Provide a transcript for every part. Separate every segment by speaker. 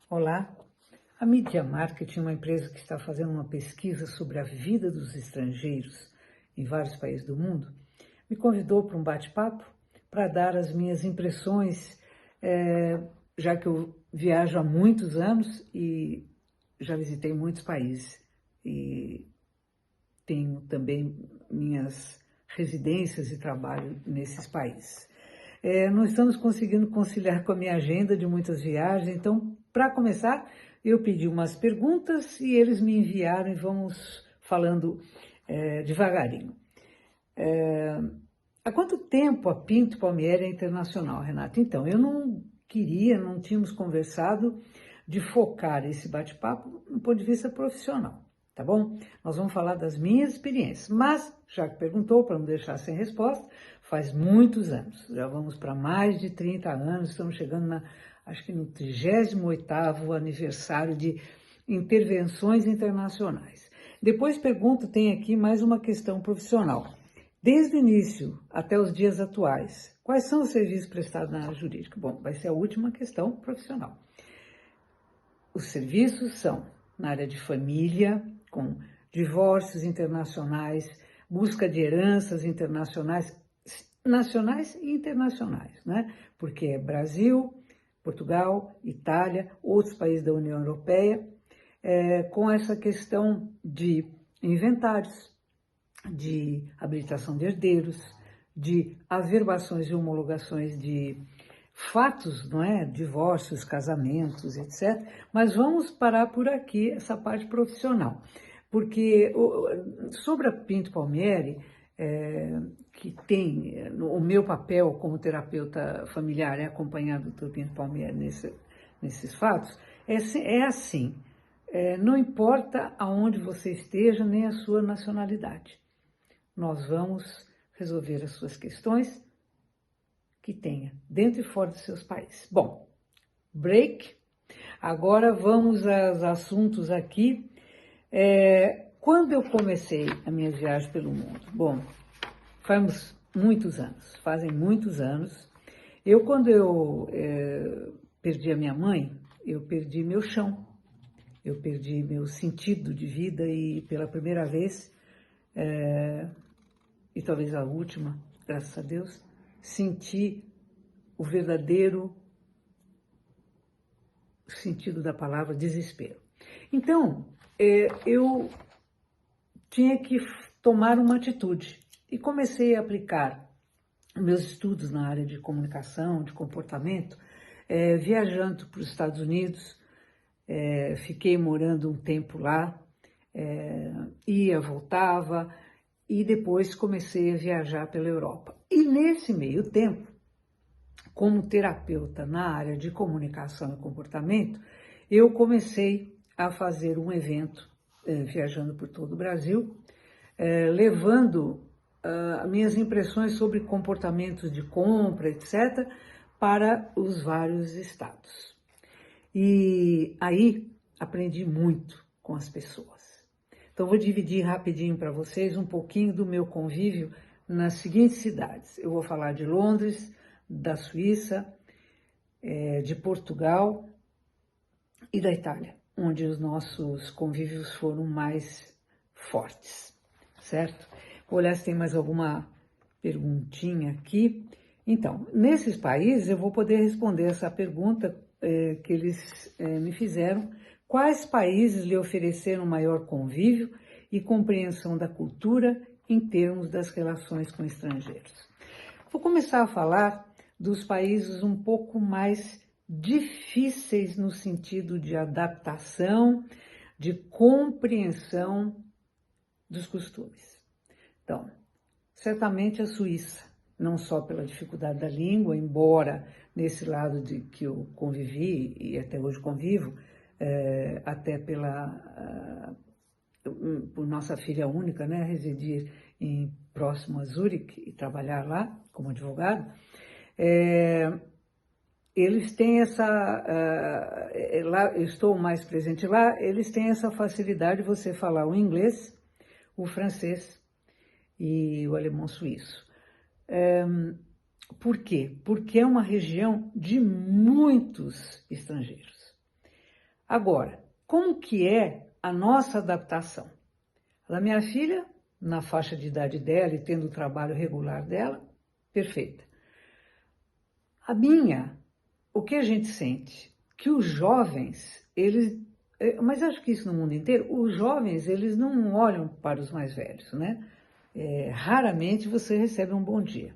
Speaker 1: Olá, a Media Market, uma empresa que está fazendo uma pesquisa sobre a vida dos estrangeiros em vários países do mundo, me convidou para um bate-papo para dar as minhas impressões, já que eu viajo há muitos anos e já visitei muitos países e tenho também minhas residências e trabalho nesses países. Não estamos conseguindo conciliar com a minha agenda de muitas viagens, então, para começar, eu pedi umas perguntas e eles me enviaram e vamos falando devagarinho. Há quanto tempo a Pinto Palmieri é internacional, Renata? Então, eu não tínhamos conversado de focar esse bate-papo do ponto de vista profissional, tá bom? Nós vamos falar das minhas experiências, mas, já que perguntou, para não deixar sem resposta, faz muitos anos, já vamos para mais de 30 anos, estamos chegando acho que no 38º aniversário de intervenções internacionais. Depois pergunto, tem aqui mais uma questão profissional. Desde o início até os dias atuais, quais são os serviços prestados na área jurídica? Bom, vai ser a última questão profissional. Os serviços são na área de família, com divórcios internacionais, busca de heranças internacionais, nacionais e internacionais, né? Porque é Brasil, Portugal, Itália, outros países da União Europeia, com essa questão de inventários, de habilitação de herdeiros, de averbações e homologações de fatos, não é? Divórcios, casamentos, etc. Mas vamos parar por aqui essa parte profissional, porque sobre a Pinto Palmieri, que tem o meu papel como terapeuta familiar é acompanhar o Dr. Pinto Palmieri nesses fatos, é assim, não importa aonde você esteja, nem a sua nacionalidade. Nós vamos resolver as suas questões que tenha, dentro e fora dos seus países. Bom, break. Agora vamos aos assuntos aqui. Quando eu comecei a minha viagem pelo mundo? Bom, fazem muitos anos. Quando eu perdi a minha mãe, eu perdi meu chão, eu perdi meu sentido de vida e pela primeira vez, e talvez a última, graças a Deus, senti o verdadeiro sentido da palavra desespero. Então, eu tinha que tomar uma atitude e comecei a aplicar meus estudos na área de comunicação, de comportamento, viajando para os Estados Unidos, fiquei morando um tempo lá, ia, voltava, e depois comecei a viajar pela Europa. E nesse meio tempo, como terapeuta na área de comunicação e comportamento, eu comecei a fazer um evento, viajando por todo o Brasil, levando minhas impressões sobre comportamentos de compra, etc., para os vários estados. E aí aprendi muito com as pessoas. Então, vou dividir rapidinho para vocês um pouquinho do meu convívio nas seguintes cidades. Eu vou falar de Londres, da Suíça, de Portugal e da Itália, onde os nossos convívios foram mais fortes, certo? Vou olhar se tem mais alguma perguntinha aqui. Então, nesses países eu vou poder responder essa pergunta que eles me fizeram. Quais países lhe ofereceram maior convívio e compreensão da cultura em termos das relações com estrangeiros? Vou começar a falar dos países um pouco mais difíceis no sentido de adaptação, de compreensão dos costumes. Então, certamente a Suíça, não só pela dificuldade da língua, embora nesse lado de que eu convivi e até hoje convivo, até por nossa filha única, né, residir próximo a Zurique e trabalhar lá como advogado, eles têm lá, eu estou mais presente lá, eles têm essa facilidade de você falar o inglês, o francês e o alemão suíço. Por quê? Porque é uma região de muitos estrangeiros. Agora, como que é a nossa adaptação? A minha filha, na faixa de idade dela e tendo o trabalho regular dela, perfeita. A minha, o que a gente sente? Que os jovens, eles... Mas acho que isso no mundo inteiro, os jovens, eles não olham para os mais velhos, né? Raramente você recebe um bom dia.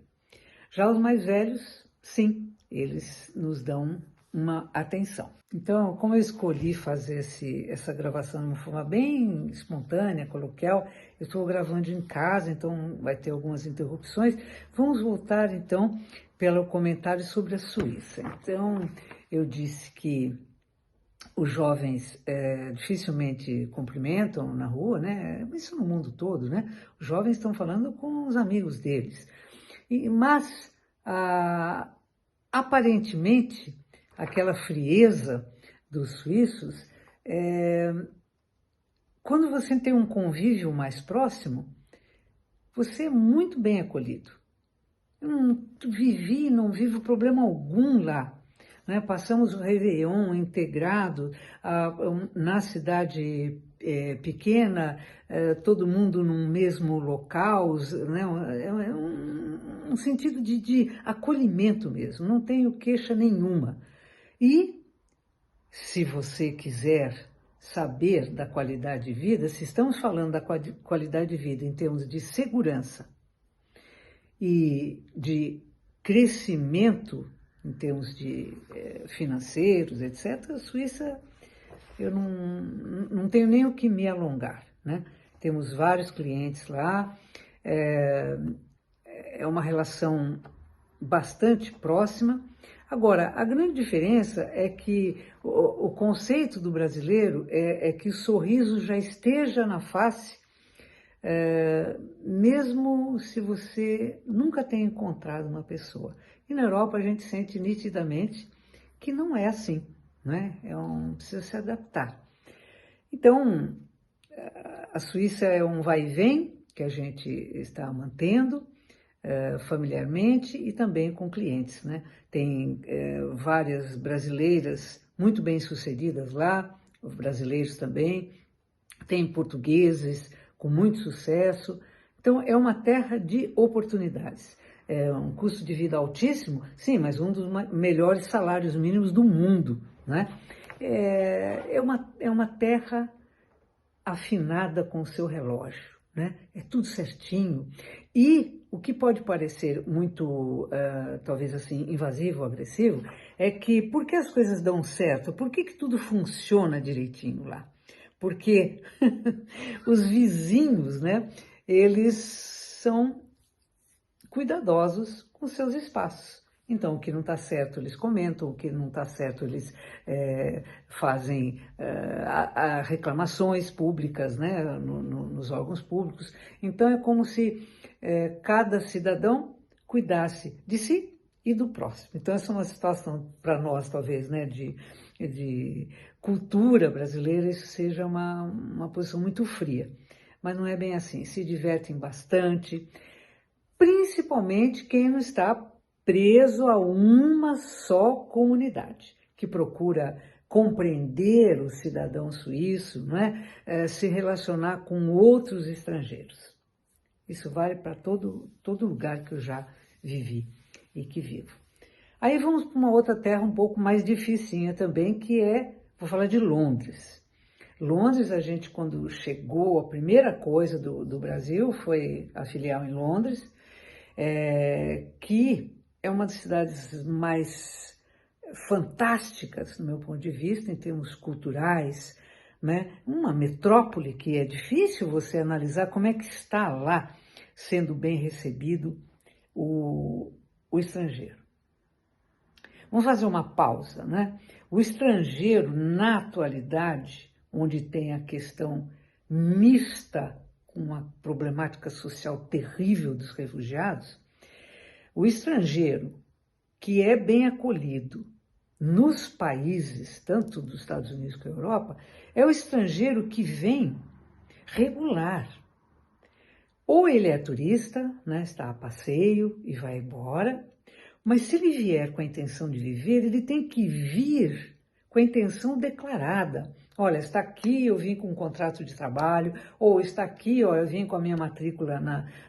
Speaker 1: Já os mais velhos, sim, eles nos dão uma atenção. Então, como eu escolhi fazer essa gravação de uma forma bem espontânea, coloquial, eu estou gravando em casa, então vai ter algumas interrupções. Vamos voltar, então, pelo comentário sobre a Suíça. Então, eu disse que os jovens dificilmente cumprimentam na rua, né? Isso no mundo todo, né? Os jovens estão falando com os amigos deles. Mas, aparentemente, aquela frieza dos suíços, quando você tem um convívio mais próximo, você é muito bem acolhido. Eu não vivo problema algum lá. Né? Passamos o Réveillon integrado na cidade pequena, todo mundo num mesmo local, né? É um sentido de acolhimento mesmo, não tenho queixa nenhuma. E se você quiser saber da qualidade de vida, se estamos falando da qualidade de vida em termos de segurança e de crescimento em termos de financeiros, etc., a Suíça, eu não tenho nem o que me alongar, né? Temos vários clientes lá, é uma relação bastante próxima. Agora, a grande diferença é que o conceito do brasileiro é que o sorriso já esteja na face, mesmo se você nunca tenha encontrado uma pessoa. E na Europa a gente sente nitidamente que não é assim, né? Precisa se adaptar. Então, a Suíça é um vai e vem que a gente está mantendo familiarmente e também com clientes, né? Tem várias brasileiras muito bem sucedidas lá, brasileiros também, tem portugueses com muito sucesso. Então, é uma terra de oportunidades. É um custo de vida altíssimo, sim, mas um dos melhores salários mínimos do mundo, né? É uma terra afinada com o seu relógio, né? É tudo certinho. E o que pode parecer muito, talvez assim, invasivo ou agressivo, é que por que as coisas dão certo? Por que tudo funciona direitinho lá? Porque os vizinhos, né, eles são cuidadosos com seus espaços. Então, o que não está certo, eles comentam, o que não está certo, eles fazem reclamações públicas, né, nos órgãos públicos. Então, é como se cada cidadão cuidasse de si e do próximo. Então, essa é uma situação, para nós, talvez, né, de cultura brasileira, isso seja uma posição muito fria. Mas não é bem assim, se divertem bastante, principalmente quem não está preso a uma só comunidade, que procura compreender o cidadão suíço, não é? Se relacionar com outros estrangeiros. Isso vale para todo lugar que eu já vivi e que vivo. Aí vamos para uma outra terra um pouco mais dificinha também, que vou falar de Londres. Londres, a gente quando chegou, a primeira coisa do Brasil foi a filial em Londres, que é uma das cidades mais fantásticas, do meu ponto de vista, em termos culturais, né? Uma metrópole que é difícil você analisar como é que está lá sendo bem recebido o estrangeiro. Vamos fazer uma pausa, né? O estrangeiro, na atualidade, onde tem a questão mista com uma problemática social terrível dos refugiados, o estrangeiro que é bem acolhido nos países, tanto dos Estados Unidos como da Europa, é o estrangeiro que vem regular. Ou ele é turista, né, está a passeio e vai embora, mas se ele vier com a intenção de viver, ele tem que vir com a intenção declarada. Olha, está aqui, eu vim com um contrato de trabalho, ou está aqui, ó, eu vim com a minha matrícula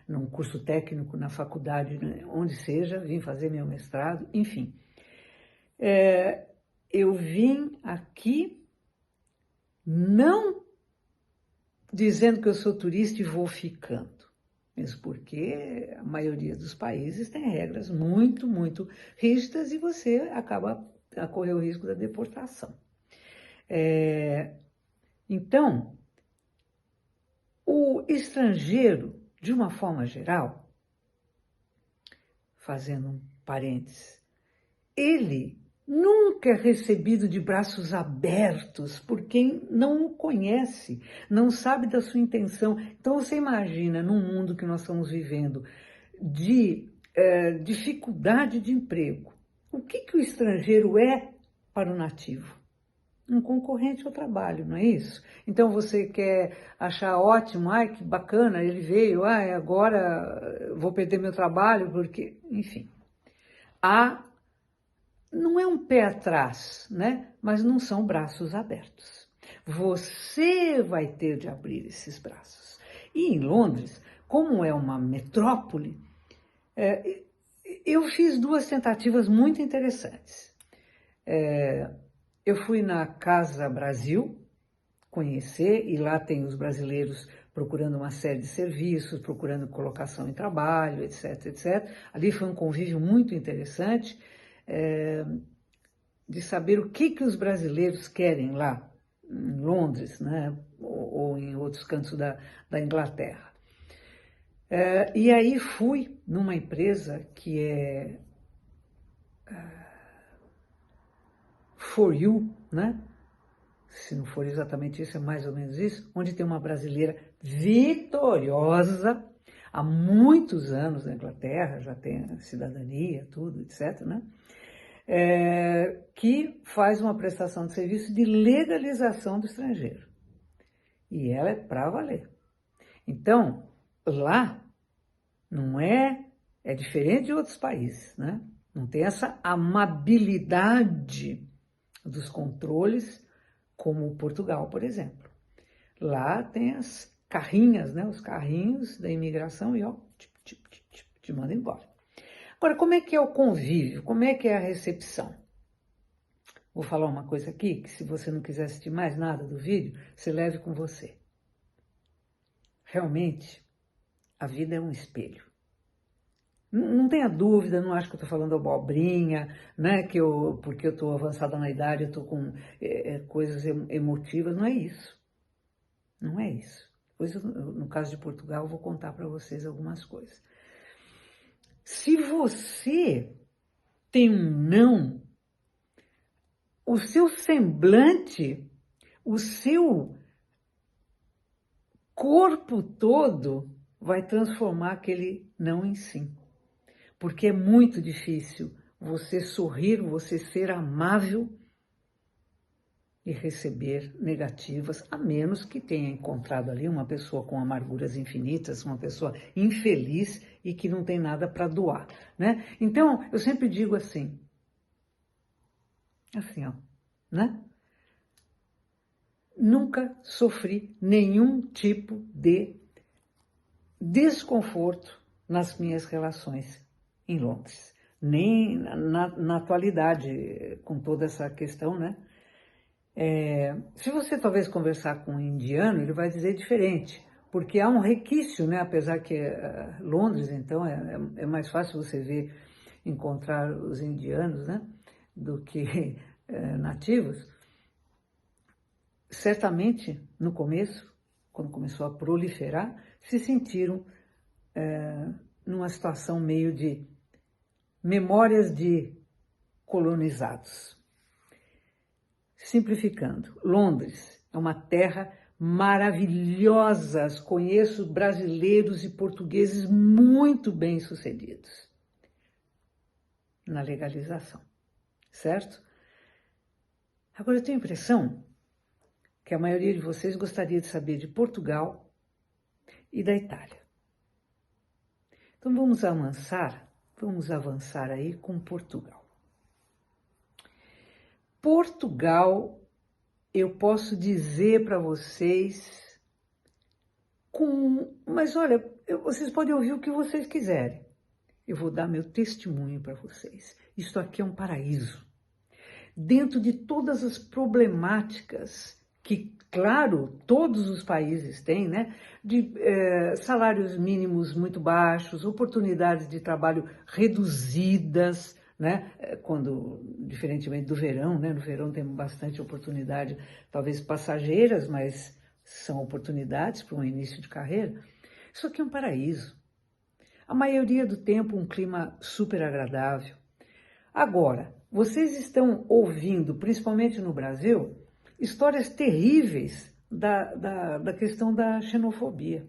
Speaker 1: num curso técnico na faculdade, né, onde seja, vim fazer meu mestrado, enfim. Eu vim aqui não dizendo que eu sou turista e vou ficando, mesmo porque a maioria dos países tem regras muito, muito rígidas e você acaba a correr o risco da deportação. Então, o estrangeiro, de uma forma geral, fazendo um parênteses, ele nunca é recebido de braços abertos por quem não o conhece, não sabe da sua intenção. Então você imagina, num mundo que nós estamos vivendo, de dificuldade de emprego, o que o estrangeiro é para o nativo? Um concorrente ao trabalho, não é isso? Então você quer achar ótimo, ai que bacana, ele veio, ai agora vou perder meu trabalho, porque, enfim. Não é um pé atrás, né? Mas não são braços abertos. Você vai ter de abrir esses braços. E em Londres, como é uma metrópole, eu fiz 2 tentativas muito interessantes. Eu fui na Casa Brasil conhecer, e lá tem os brasileiros procurando uma série de serviços, procurando colocação em trabalho, etc, etc. Ali foi um convívio muito interessante, de saber o que os brasileiros querem lá, em Londres, né, ou em outros cantos da Inglaterra. E aí fui numa empresa que é For You, né? Se não for exatamente isso, é mais ou menos isso, onde tem uma brasileira vitoriosa, há muitos anos na Inglaterra, já tem cidadania, tudo, etc., né? Que faz uma prestação de serviço de legalização do estrangeiro. E ela é para valer. Então, lá não é diferente de outros países, né? Não tem essa amabilidade dos controles como Portugal, por exemplo. Lá tem as carrinhas, né? Os carrinhos da imigração e ó, te manda embora. Agora, como é que é o convívio? Como é que é a recepção? Vou falar uma coisa aqui, que se você não quiser assistir mais nada do vídeo, você leve com você. Realmente, a vida é um espelho. Não tenha dúvida, não acho que eu estou falando abobrinha, né? Porque eu estou avançada na idade, eu estou com coisas emotivas, não é isso. Não é isso. Depois, no caso de Portugal, eu vou contar para vocês algumas coisas. Se você tem um não, o seu semblante, o seu corpo todo vai transformar aquele não em sim. Porque é muito difícil você sorrir, você ser amável e receber negativas, a menos que tenha encontrado ali uma pessoa com amarguras infinitas, uma pessoa infeliz e que não tem nada para doar, né? Então, eu sempre digo assim, ó, né? Nunca sofri nenhum tipo de desconforto nas minhas relações em Londres, nem na atualidade, com toda essa questão, né? Se você talvez conversar com um indiano, ele vai dizer diferente, porque há um requício, né? Apesar que Londres, então, é mais fácil você ver, encontrar os indianos, né? Do que nativos. Certamente, no começo, quando começou a proliferar, se sentiram numa situação meio de memórias de colonizados. Simplificando, Londres é uma terra maravilhosa, conheço brasileiros e portugueses muito bem-sucedidos na legalização, certo? Agora, eu tenho a impressão que a maioria de vocês gostaria de saber de Portugal e da Itália. Então, vamos avançar aí com Portugal. Portugal, eu posso dizer para vocês, mas olha, vocês podem ouvir o que vocês quiserem. Eu vou dar meu testemunho para vocês. Isto aqui é um paraíso. Dentro de todas as problemáticas que, claro, todos os países têm, né? De salários mínimos muito baixos, oportunidades de trabalho reduzidas, né? Diferentemente do verão, né? No verão tem bastante oportunidade, talvez passageiras, mas são oportunidades para um início de carreira. Isso aqui é um paraíso. A maioria do tempo um clima super agradável. Agora, vocês estão ouvindo, principalmente no Brasil, histórias terríveis da questão da xenofobia.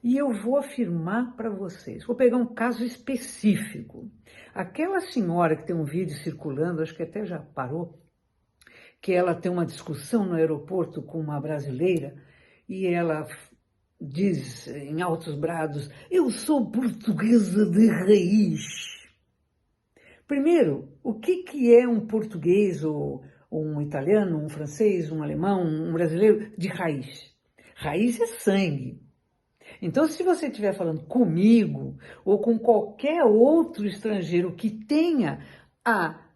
Speaker 1: E eu vou afirmar para vocês, vou pegar um caso específico. Aquela senhora que tem um vídeo circulando, acho que até já parou, que ela tem uma discussão no aeroporto com uma brasileira e ela diz em altos brados, eu sou portuguesa de raiz. Primeiro, o que é um português ou um italiano, um francês, um alemão, um brasileiro de raiz? Raiz é sangue. Então, se você estiver falando comigo ou com qualquer outro estrangeiro que tenha a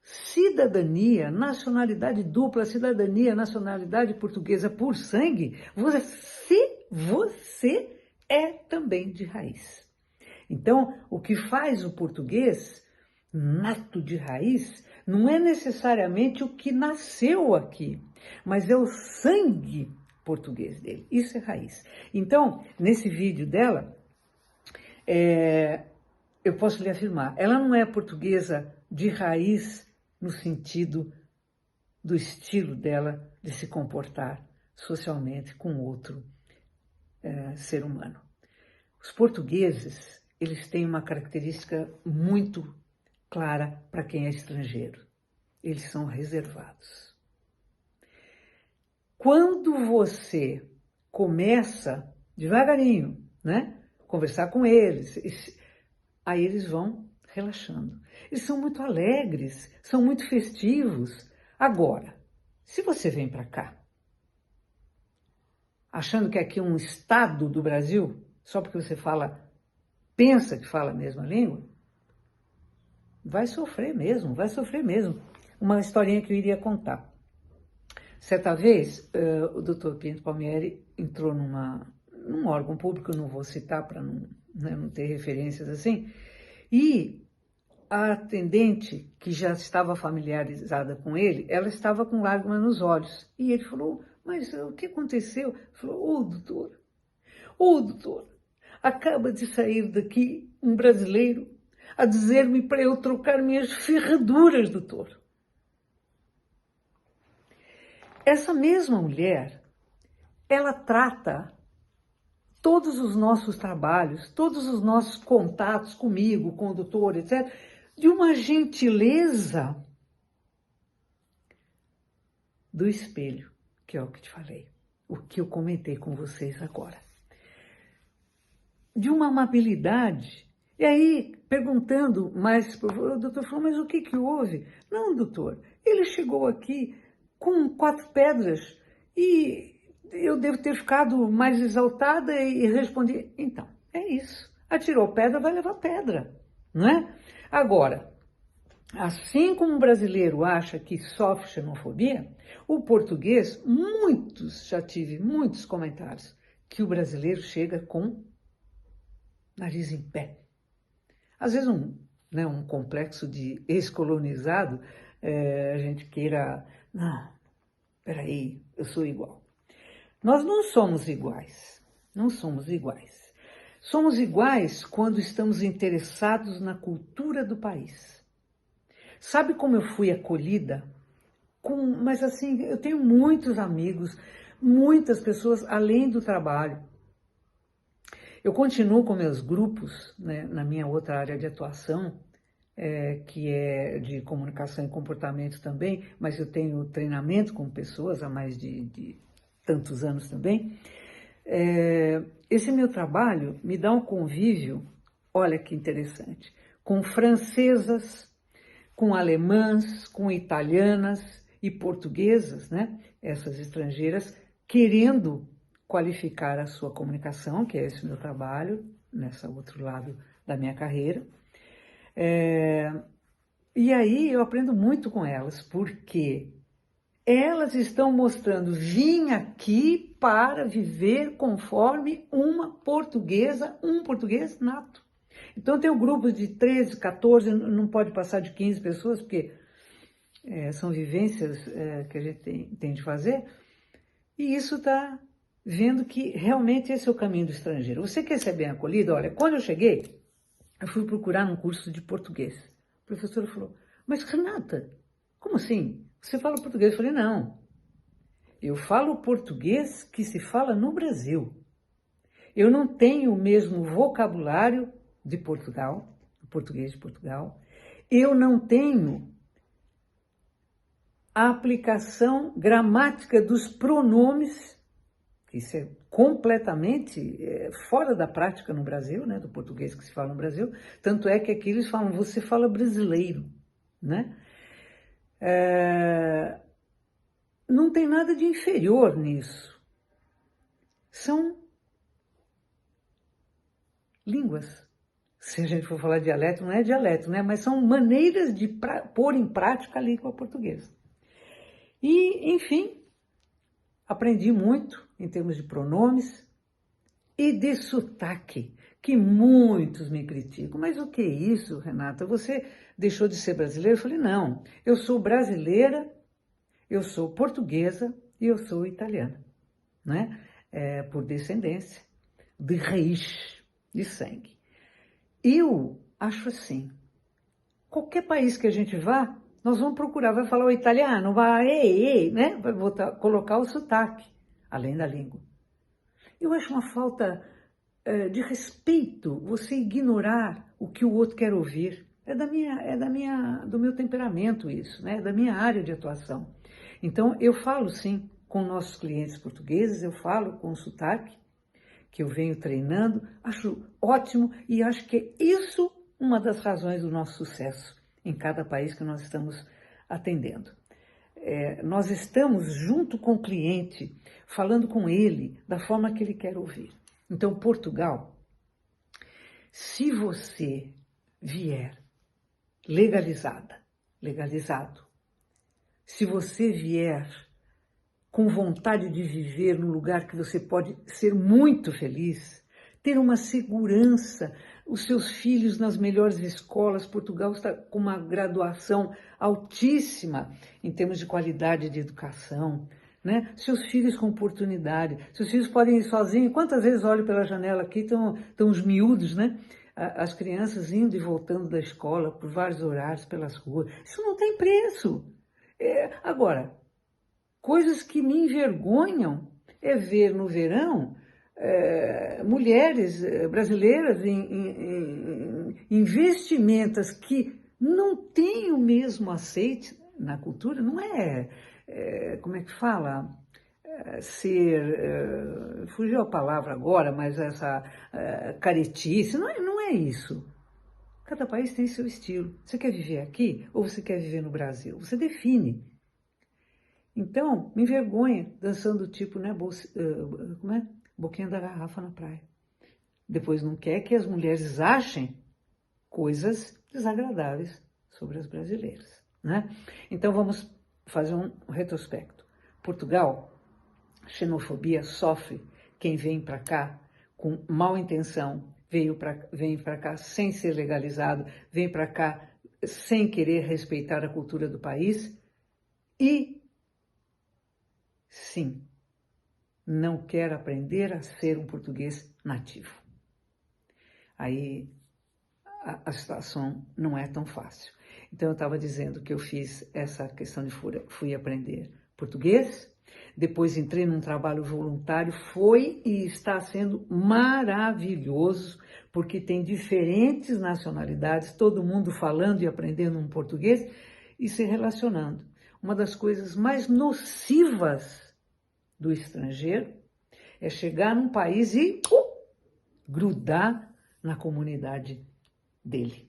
Speaker 1: cidadania, nacionalidade dupla, cidadania, nacionalidade portuguesa por sangue, você é também de raiz. Então, o que faz o português nato de raiz não é necessariamente o que nasceu aqui, mas é o sangue português dele. Isso é raiz. Então, nesse vídeo dela, eu posso lhe afirmar, ela não é portuguesa de raiz no sentido do estilo dela de se comportar socialmente com outro ser humano. Os portugueses, eles têm uma característica muito clara para quem é estrangeiro. Eles são reservados. Quando você começa devagarinho, né, conversar com eles, aí eles vão relaxando. Eles são muito alegres, são muito festivos. Agora, se você vem para cá, achando que aqui é um estado do Brasil, só porque você pensa que fala a mesma língua, vai sofrer mesmo, vai sofrer mesmo. Uma historinha que eu iria contar. Certa vez, o Dr. Pinto Palmieri entrou num órgão público, não vou citar para não ter referências assim, e a atendente, que já estava familiarizada com ele, ela estava com lágrimas nos olhos. E ele falou, mas o que aconteceu? Ele falou, doutor, acaba de sair daqui um brasileiro a dizer-me para eu trocar minhas ferraduras, doutor. Essa mesma mulher, ela trata todos os nossos trabalhos, todos os nossos contatos comigo, com o doutor, etc., de uma gentileza do espelho, que é o que te falei, o que eu comentei com vocês agora. De uma amabilidade. E aí, perguntando mais, o doutor falou, mas o que houve? Não, doutor, ele chegou aqui com 4 pedras e eu devo ter ficado mais exaltada e respondi, então, é isso. Atirou pedra, vai levar pedra, não é? Agora, assim como o brasileiro acha que sofre xenofobia, o português, já tive muitos comentários, que o brasileiro chega com nariz em pé. Às vezes um complexo de ex-colonizado, a gente queira, não, peraí, eu sou igual. Nós não somos iguais, não somos iguais. Somos iguais quando estamos interessados na cultura do país. Sabe como eu fui acolhida? Mas assim, eu tenho muitos amigos, muitas pessoas além do trabalho. Eu continuo com meus grupos, né, na minha outra área de atuação, que é de comunicação e comportamento também, mas eu tenho treinamento com pessoas há mais de tantos anos também. Esse meu trabalho me dá um convívio, olha que interessante, com francesas, com alemãs, com italianas e portuguesas, né? Essas estrangeiras querendo qualificar a sua comunicação, que é esse meu trabalho, nesse outro lado da minha carreira. E aí eu aprendo muito com elas, porque elas estão mostrando, vim aqui para viver conforme uma portuguesa, um português nato. Então tem um grupo de 13, 14, não pode passar de 15 pessoas, porque são vivências que a gente tem de fazer, e isso está vendo que realmente esse é o caminho do estrangeiro. Você quer ser bem acolhido? Olha, quando eu cheguei, eu fui procurar um curso de português. A professora falou, mas Renata, como assim? Você fala português? Eu falei, não, eu falo português que se fala no Brasil. Eu não tenho o mesmo vocabulário de Portugal, o português de Portugal. Eu não tenho a aplicação gramática dos pronomes, que isso é completamente fora da prática no Brasil, né, do português que se fala no Brasil. Tanto é que aqui eles falam, você fala brasileiro, né? Não tem nada de inferior nisso. São línguas. Se a gente for falar dialeto, não é dialeto, né? Mas são maneiras de pôr em prática a língua portuguesa. E, enfim, aprendi muito em termos de pronomes e de sotaque, que muitos me criticam. Mas o que é isso, Renata? Você deixou de ser brasileira? Eu falei, não, eu sou brasileira, eu sou portuguesa e eu sou italiana, né? Por descendência, de raiz, de sangue. Eu acho assim, qualquer país que a gente vá, nós vamos procurar, vai falar o italiano, vai, ei, né? Vai colocar o sotaque, além da língua. Eu acho uma falta de respeito você ignorar o que o outro quer ouvir. Do meu temperamento isso, né? Da minha área de atuação. Então, eu falo sim com nossos clientes portugueses, eu falo com sotaque, que eu venho treinando, acho ótimo e acho que é isso uma das razões do nosso sucesso em cada país que nós estamos atendendo. Nós estamos junto com o cliente, falando com ele da forma que ele quer ouvir. Então, Portugal, se você vier legalizado, se você vier com vontade de viver num lugar que você pode ser muito feliz, ter uma segurança, os seus filhos nas melhores escolas. Portugal está com uma graduação altíssima em termos de qualidade de educação, né? Seus filhos com oportunidade, seus filhos podem ir sozinhos. Quantas vezes olho pela janela aqui, estão os miúdos, né? As crianças indo e voltando da escola por vários horários pelas ruas. Isso não tem preço. Agora, coisas que me envergonham é ver no verão mulheres brasileiras em vestimentas que não têm o mesmo aceite na cultura, não como é que fala? Fugiu a palavra agora, mas essa caretice, não é isso. Cada país tem seu estilo. Você quer viver aqui ou você quer viver no Brasil? Você define. Então, me envergonha dançando tipo, né, como é? Boquinha da garrafa na praia. Depois não quer que as mulheres achem coisas desagradáveis sobre as brasileiras, né? Então vamos fazer um retrospecto. Portugal, xenofobia sofre quem vem para cá com mal intenção, vem para cá sem ser legalizado, vem para cá sem querer respeitar a cultura do país e sim, não quer aprender a ser um português nativo. Aí a situação não é tão fácil. Então eu estava dizendo que eu fiz essa questão de fui aprender português, depois entrei num trabalho voluntário, foi e está sendo maravilhoso, porque tem diferentes nacionalidades, todo mundo falando e aprendendo um português e se relacionando. Uma das coisas mais nocivas do estrangeiro é chegar num país e grudar na comunidade dele.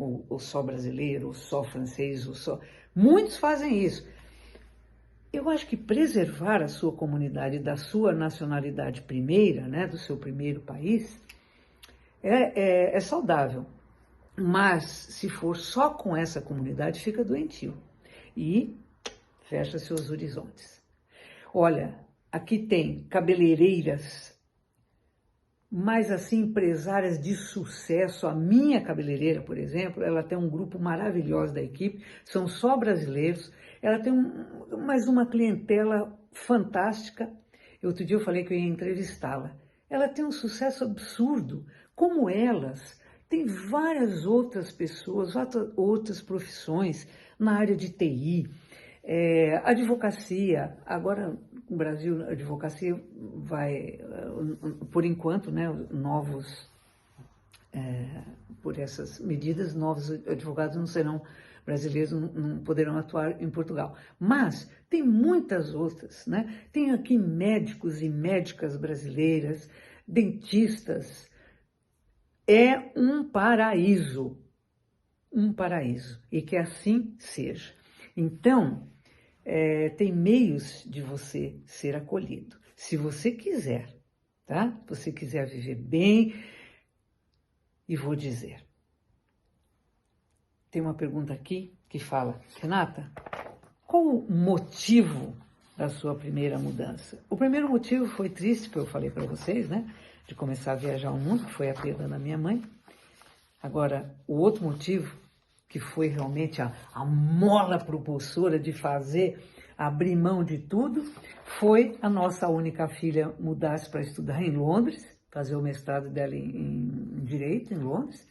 Speaker 1: ou só brasileiro, ou só francês, ou só... Muitos fazem isso. Eu acho que preservar a sua comunidade da sua nacionalidade primeira, né, do seu primeiro país, é saudável. Mas, se for só com essa comunidade, fica doentio. E fecha seus horizontes. Olha, aqui tem cabeleireiras, mas assim, empresárias de sucesso. A minha cabeleireira, por exemplo, ela tem um grupo maravilhoso da equipe, são só brasileiros. Ela tem mais uma clientela fantástica. Outro dia eu falei que eu ia entrevistá-la. Ela tem um sucesso absurdo. Como elas, tem várias outras pessoas, outras profissões na área de TI, advocacia. Agora, no Brasil, a advocacia vai, por enquanto, né, por essas medidas, novos advogados não serão brasileiros, não poderão atuar em Portugal. Mas tem muitas outras, né? Tem aqui médicos e médicas brasileiras, dentistas. É um paraíso, e que assim seja. Então, tem meios de você ser acolhido, se você quiser, tá? Se você quiser viver bem, e vou dizer. Tem uma pergunta aqui que fala, Renata, qual o motivo da sua primeira mudança? O primeiro motivo foi triste, que eu falei para vocês, né? De começar a viajar o mundo, que foi a perda da minha mãe. Agora, o outro motivo, que foi realmente a mola propulsora de abrir mão de tudo, foi a nossa única filha mudar-se para estudar em Londres, fazer o mestrado dela em Direito, em Londres,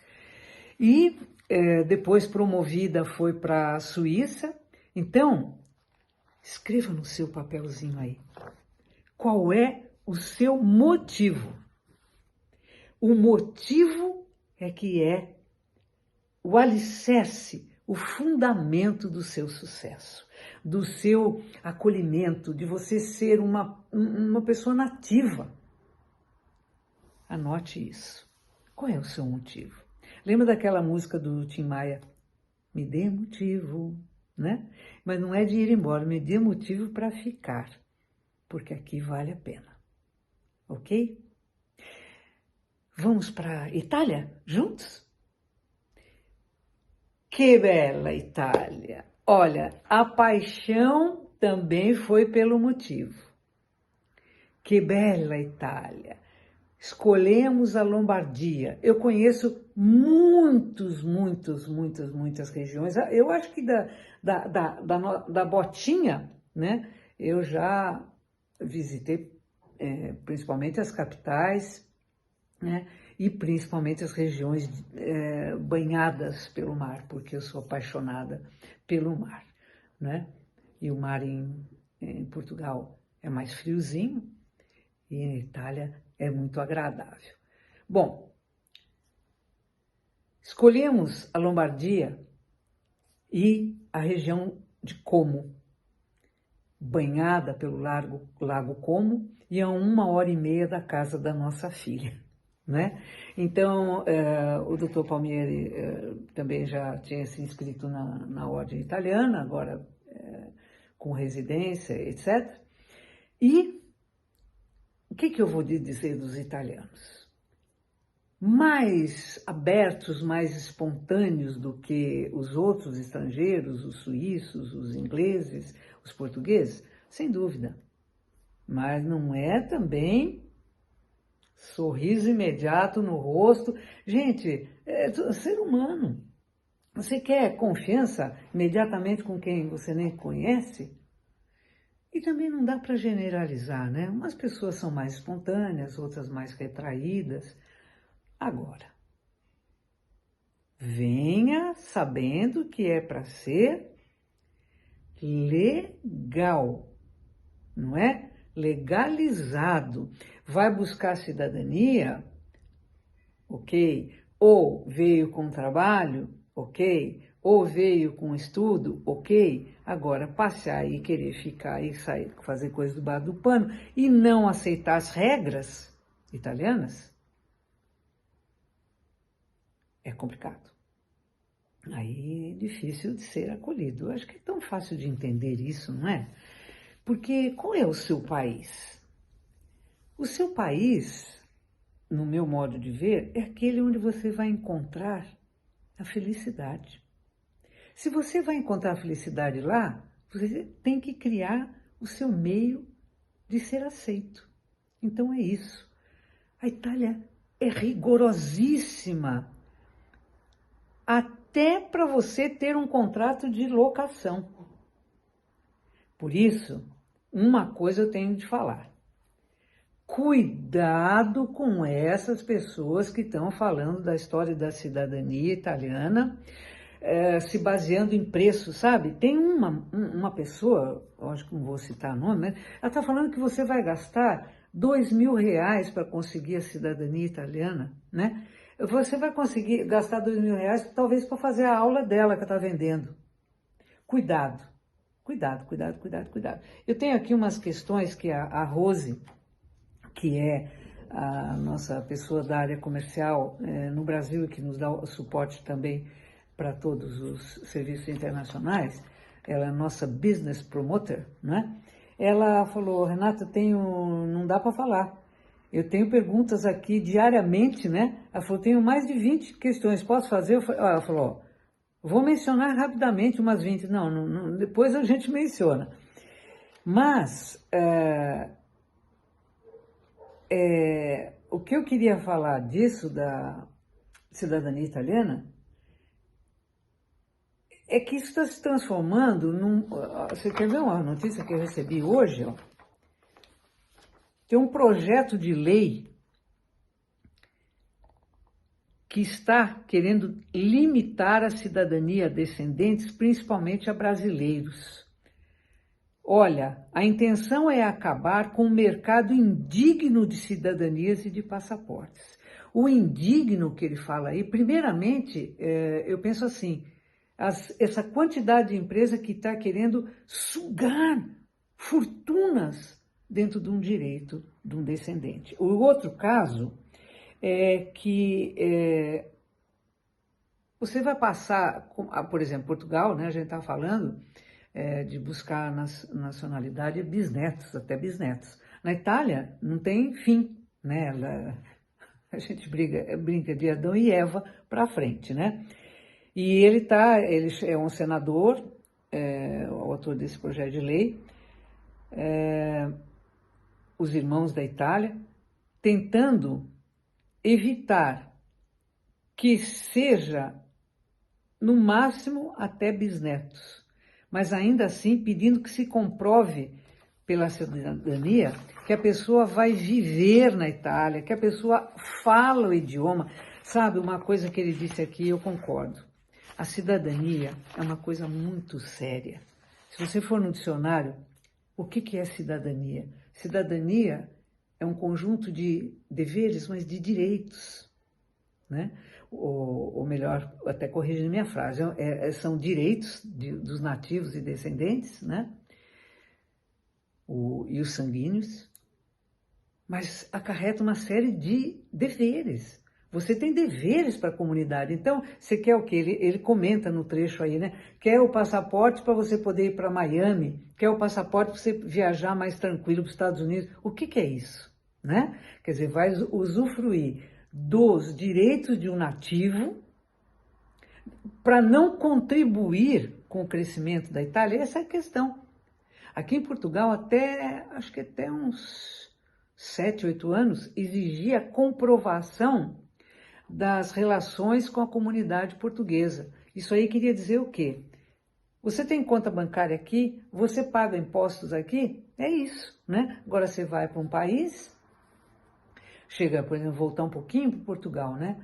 Speaker 1: e depois promovida foi para a Suíça. Então, escreva no seu papelzinho aí, qual é o seu motivo? O motivo que é o alicerce, o fundamento do seu sucesso, do seu acolhimento, de você ser uma pessoa nativa. Anote isso. Qual é o seu motivo? Lembra daquela música do Tim Maia? Me dê motivo, né? Mas não é de ir embora, me dê motivo para ficar, porque aqui vale a pena. Ok? Vamos para a Itália juntos? Que bela Itália! Olha, a paixão também foi pelo motivo. Que bela Itália! Escolhemos a Lombardia. Eu conheço muitas regiões. Eu acho que da botinha, né? Eu já visitei principalmente as capitais, né? E principalmente as regiões banhadas pelo mar, porque eu sou apaixonada pelo mar, né? E o mar em Portugal é mais friozinho e em Itália é muito agradável. Bom, escolhemos a Lombardia e a região de Como, banhada pelo Lago Como e a 1h30 da casa da nossa filha, né? Então, o doutor Palmieri também já tinha se inscrito na ordem italiana, agora com residência, etc. E o que eu vou dizer dos italianos? Mais abertos, mais espontâneos do que os outros estrangeiros, os suíços, os ingleses, os portugueses? Sem dúvida. Mas não é também sorriso imediato no rosto. Gente, é ser humano. Você quer confiança imediatamente com quem você nem conhece? E também não dá para generalizar, né? Umas pessoas são mais espontâneas, outras mais retraídas. Agora, venha sabendo que é para ser legal, não é? Legalizado. Vai buscar cidadania, ok? Ou veio com trabalho, ok? Ou veio com estudo, ok? Agora, passear e querer ficar e sair, fazer coisa do bar do pano e não aceitar as regras italianas, é complicado. Aí é difícil de ser acolhido. Eu acho que é tão fácil de entender isso, não é? Porque qual é o seu país? O seu país, no meu modo de ver, é aquele onde você vai encontrar a felicidade. Se você vai encontrar a felicidade lá, você tem que criar o seu meio de ser aceito. Então é isso. A Itália é rigorosíssima, até para você ter um contrato de locação. Por isso, uma coisa eu tenho de falar. Cuidado com essas pessoas que estão falando da história da cidadania italiana, se baseando em preço, sabe? Tem uma pessoa, acho que não vou citar nome, né? Ela está falando que você vai gastar R$ 2.000 para conseguir a cidadania italiana, né? Você vai conseguir gastar R$ 2.000 talvez para fazer a aula dela que está vendendo. Cuidado, cuidado, cuidado, cuidado, cuidado. Eu tenho aqui umas questões que a Rose, que é a nossa pessoa da área comercial no Brasil e que nos dá o suporte também para todos os serviços internacionais, ela é a nossa business promoter, né? Ela falou, Renata, não dá para falar. Eu tenho perguntas aqui diariamente, né? Ela falou, tenho mais de 20 questões, posso fazer? Ela falou, vou mencionar rapidamente umas 20. Não, depois a gente menciona. Mas o que eu queria falar disso da cidadania italiana é que isso está se transformando num... Você quer ver uma notícia que eu recebi hoje? Ó? Tem um projeto de lei que está querendo limitar a cidadania a descendentes, principalmente a brasileiros. Olha, a intenção é acabar com o mercado indigno de cidadanias e de passaportes. O indigno que ele fala aí, primeiramente, eu penso assim, essa quantidade de empresa que está querendo sugar fortunas dentro de um direito de um descendente. O outro caso é que você vai passar, por exemplo, Portugal, né, a gente está falando de buscar nacionalidade bisnetos, até bisnetos. Na Itália não tem fim, né? A gente brinca de Adão e Eva para frente, né? E ele é um senador, o autor desse projeto de lei, os irmãos da Itália, tentando evitar que seja, no máximo, até bisnetos, mas ainda assim pedindo que se comprove pela cidadania que a pessoa vai viver na Itália, que a pessoa fala o idioma. Sabe, uma coisa que ele disse aqui, eu concordo. A cidadania é uma coisa muito séria. Se você for no dicionário, o que é cidadania? Cidadania é um conjunto de deveres, mas de direitos, né? Ou melhor, até corrigindo minha frase, são direitos dos nativos e descendentes, né? E os sanguíneos, mas acarreta uma série de deveres. Você tem deveres para a comunidade. Então, você quer o quê? Ele comenta no trecho aí, né? Quer o passaporte para você poder ir para Miami, quer o passaporte para você viajar mais tranquilo para os Estados Unidos. O que é isso? Né? Quer dizer, vai usufruir dos direitos de um nativo para não contribuir com o crescimento da Itália. Essa é a questão. Aqui em Portugal, acho que até uns 7, 8 anos, exigia comprovação das relações com a comunidade portuguesa. Isso aí queria dizer o quê? Você tem conta bancária aqui, você paga impostos aqui, é isso, né? Agora você vai para um país, chega, por exemplo, voltar um pouquinho para Portugal, né?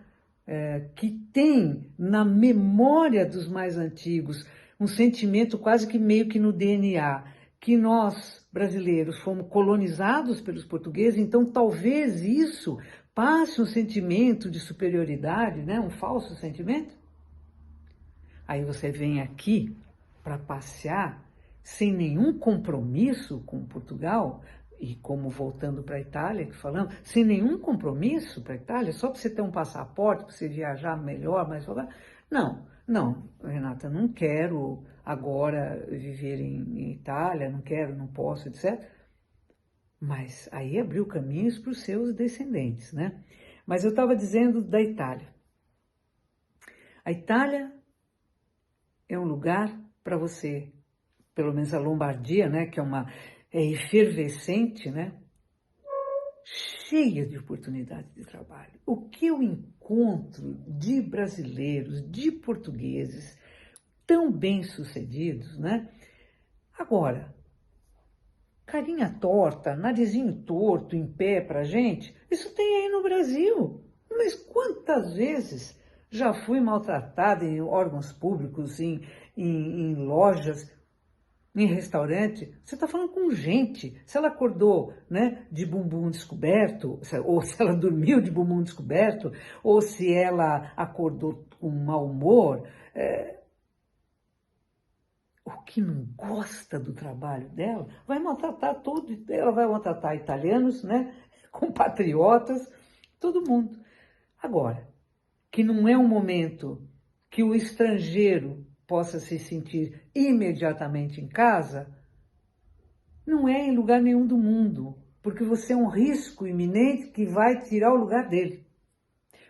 Speaker 1: Que tem na memória dos mais antigos um sentimento quase que meio que no DNA, que nós, brasileiros, fomos colonizados pelos portugueses, então talvez isso passe um sentimento de superioridade, né? Um falso sentimento. Aí você vem aqui para passear sem nenhum compromisso com Portugal, e como voltando para a Itália, que falamos, sem nenhum compromisso para a Itália, só para você ter um passaporte, para você viajar melhor, mais devagar. Não, Não, Renata, não quero agora viver em Itália, não quero, não posso, etc. Mas aí abriu caminhos para os seus descendentes, né? Mas eu estava dizendo da Itália. A Itália é um lugar para você, pelo menos a Lombardia, né, que é efervescente, né, cheia de oportunidades de trabalho. O que eu encontro de brasileiros, de portugueses, tão bem-sucedidos, né? Agora, carinha torta, narizinho torto, em pé pra gente, isso tem aí no Brasil. Mas quantas vezes já fui maltratada em órgãos públicos, em lojas, em restaurante? Você está falando com gente. Se ela acordou, né, de bumbum descoberto, ou se ela dormiu de bumbum descoberto, ou se ela acordou com mau humor, o que não gosta do trabalho dela, vai maltratar tudo, ela vai maltratar italianos, né, compatriotas, todo mundo. Agora, que não é um momento que o estrangeiro possa se sentir imediatamente em casa, não é em lugar nenhum do mundo, porque você é um risco iminente que vai tirar o lugar dele.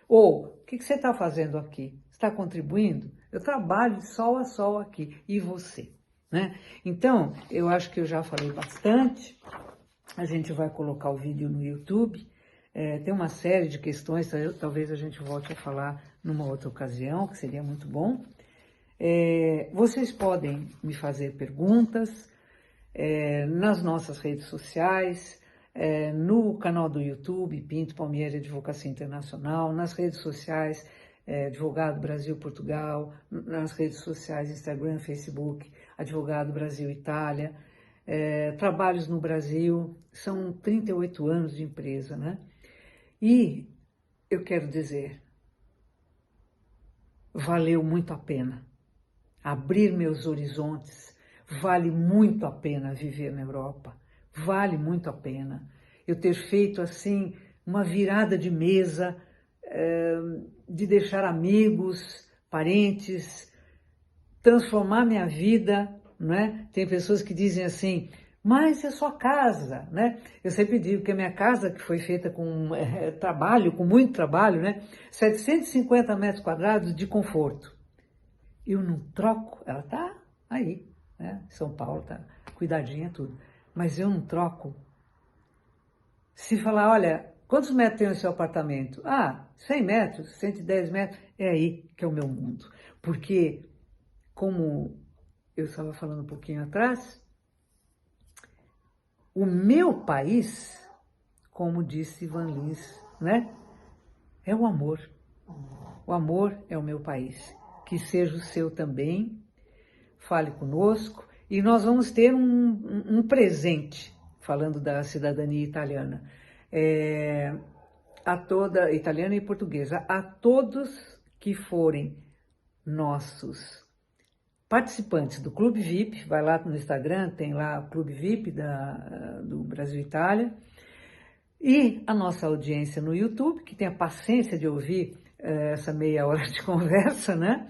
Speaker 1: Ou, o que você está fazendo aqui? Está contribuindo? Eu trabalho de sol a sol aqui, e você? Né? Então, eu acho que eu já falei bastante, a gente vai colocar o vídeo no YouTube, tem uma série de questões, talvez a gente volte a falar numa outra ocasião, que seria muito bom. Vocês podem me fazer perguntas nas nossas redes sociais, no canal do YouTube, Pinto Palmieri Advocacia Internacional, nas redes sociais, Advogado Brasil Portugal, nas redes sociais Instagram, Facebook, Advogado Brasil Itália, trabalhos no Brasil, são 38 anos de empresa, né? E eu quero dizer, valeu muito a pena abrir meus horizontes, vale muito a pena viver na Europa, vale muito a pena eu ter feito assim uma virada de mesa, de deixar amigos, parentes, transformar minha vida, né? Tem pessoas que dizem assim, mas é sua casa, né? Eu sempre digo que a minha casa, que foi feita com trabalho, com muito trabalho, né? 750 metros quadrados de conforto. Eu não troco, ela tá aí, né? São Paulo tá cuidadinha, tudo. Mas eu não troco. Se falar, olha, quantos metros tem o seu apartamento? Ah, 100 metros, 110 metros, é aí que é o meu mundo. Porque, como eu estava falando um pouquinho atrás, o meu país, como disse Ivan Lins, né? É o amor. O amor é o meu país. Que seja o seu também. Fale conosco. E nós vamos ter um presente, falando da cidadania italiana, a toda, italiana e portuguesa, a todos que forem nossos participantes do Clube VIP, vai lá no Instagram, tem lá o Clube VIP do Brasil Itália, e a nossa audiência no YouTube, que tem a paciência de ouvir essa meia hora de conversa, né?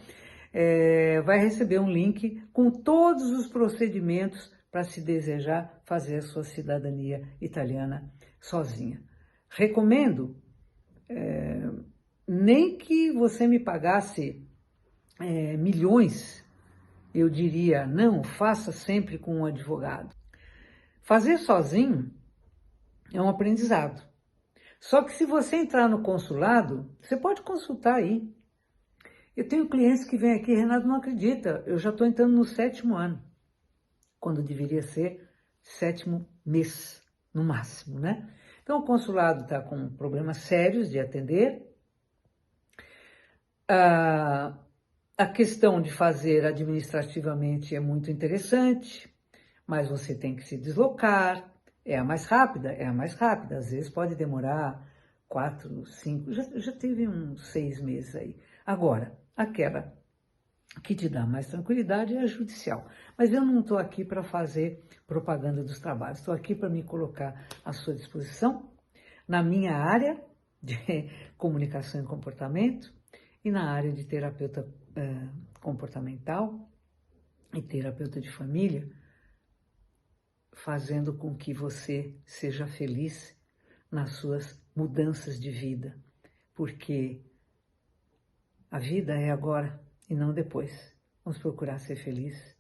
Speaker 1: Vai receber um link com todos os procedimentos para, se desejar, fazer a sua cidadania italiana sozinha. Recomendo, nem que você me pagasse milhões, eu diria, não, faça sempre com um advogado. Fazer sozinho é um aprendizado. Só que se você entrar no consulado, você pode consultar aí. Eu tenho clientes que vêm aqui, Renato, não acredita, eu já estou entrando no 7º ano, quando deveria ser 7º mês, no máximo, né? Então, o consulado está com problemas sérios de atender. A questão de fazer administrativamente é muito interessante, mas você tem que se deslocar. É a mais rápida? É a mais rápida. Às vezes pode demorar 4, 5, já teve uns 6 meses aí. Agora, aquela que te dá mais tranquilidade é a judicial. Mas eu não estou aqui para fazer propaganda dos trabalhos, estou aqui para me colocar à sua disposição na minha área de comunicação e comportamento e na área de terapeuta comportamental e terapeuta de família, fazendo com que você seja feliz nas suas mudanças de vida, porque a vida é agora e não depois. Vamos procurar ser feliz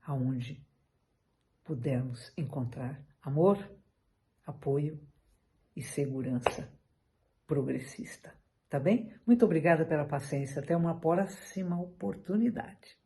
Speaker 1: aonde pudermos encontrar amor, apoio e segurança progressista. Tá bem? Muito obrigada pela paciência. Até uma próxima oportunidade.